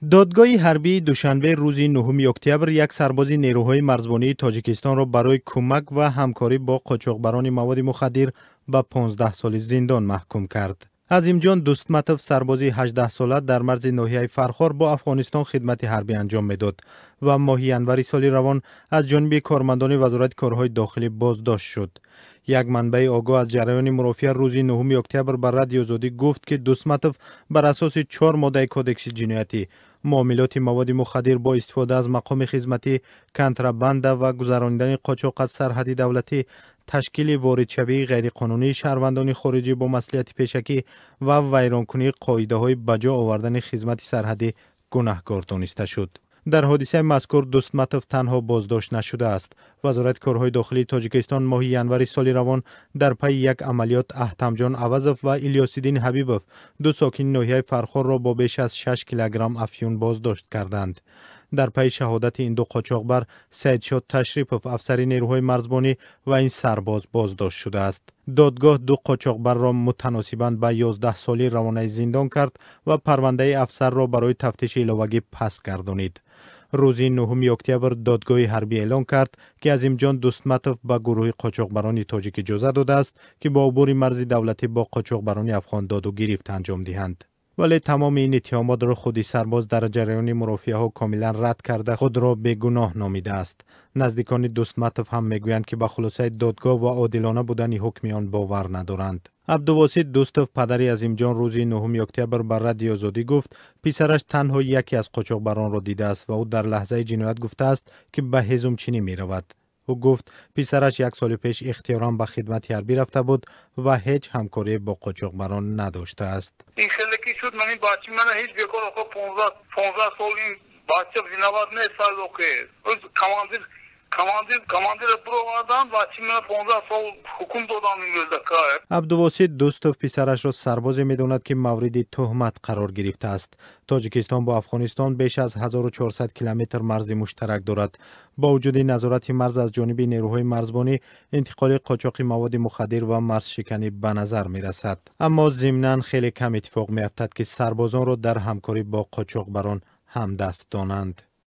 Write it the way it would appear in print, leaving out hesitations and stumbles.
دادگاه حربی دوشنبه روز 9 اکتبر یک سرباز نیروهای مرزبانی تاجیکستان را برای کمک و همکاری با قاچاقبران مواد مخدر به 15 سال زندان محکوم کرد. عظیمجان دوستمتوف سربازی 18 ساله در مرز ناحیه فرخار با افغانستان خدمت حربی انجام میداد و ماه ینوری سال روان از جانب کارمندان وزارت کارهای داخلی بازداشت شد. یک منبع آگاه از جریان مرافعه روز 9 اکتبر بر رادیو آزادی گفت که دوستمتوف بر اساس 4 ماده کودکس جنایتی معاملات مواد مخدر با استفاده از مقام خدمتی، کنترابند و گذراندن قاچاق از سرحد دولتی، تشکیل واردشوی غیرقانونی شهروندان خارجی با مصلحت پیشکی و ویرانکنی قاعده‌های بجا آوردن خدمت سرحدی گناهکار دانسته شد. در حادثه مذکور دوستمتوف تنها بازداشت نشده است. وزارت کارهای داخلی تاجیکستان ماه ینوری سال روان در پی یک عملیات احتمجان عوضف و الیاسیدین حبیبوف دو ساکن ناحیه فرخار را با بیش از 6 کیلوگرم افیون بازداشت کردند. در پی شهادت این دو قاچاقبر سیدشاد تشریفوف افسر نیروهای مرزبانی و این سرباز بازداشت شده است. دادگاه دو قاچاقبر را متناسباً به 11 سالی روانه زندان کرد و پرونده افسر را برای تفتیش علاوگی پس گردانید. روز 9 اکتبر دادگاه حربی اعلام کرد که عظیمجان دوستمتوف به گروه قاچاقبران تاجیک اجازه داده است که با عبور مرز دولتی با قاچاقبران افغان داد و گرفت انجام دهند. ولی تمام این اتهامات را خودی سرباز در جریان مرافعه ها کاملا رد کرده خود را بیگناه نامیده است. نزدیکان دوستمتوف هم میگویند که به خلاصه دادگاه و عادلانه بودن حکم آن باور ندارند. عبدالواسط دوستوف پدری عظیمجان روز 9 اکتبر بر رادیو آزادی گفت پسرش تنها یکی از قاچاقبران را دیده است و او در لحظه جنایت گفته است که به هیزم چینی می رود. او گفت پسرش یک سال پیش اختیارا به خدمت حربی رفته بود و هیچ همکاری با قاچاقبران نداشته است. این سالکی شد من این بچه من هیچ بیکار آخه 15 سال این بچه زینواد نه سال اوکی کماندیر برو آدم بچه من 15 سال حکم دادم این گلدکای. عبدالواسط دوستوف پسرش را سرباز میداند که مورد تهمت قرار گرفته است. تاجیکستان با افغانستان بیش از 1400 کیلومتر مرز مشترک دارد. با وجود نظارت مرز از جانب نیروهای مرزبانی، انتقال قاچاق مواد مخدر و مرز شکنی به نظر می رسد. اما ضمناً خیلی کم اتفاق می افتد که سربازان را در همکاری با قاچاقبران همدست دانند.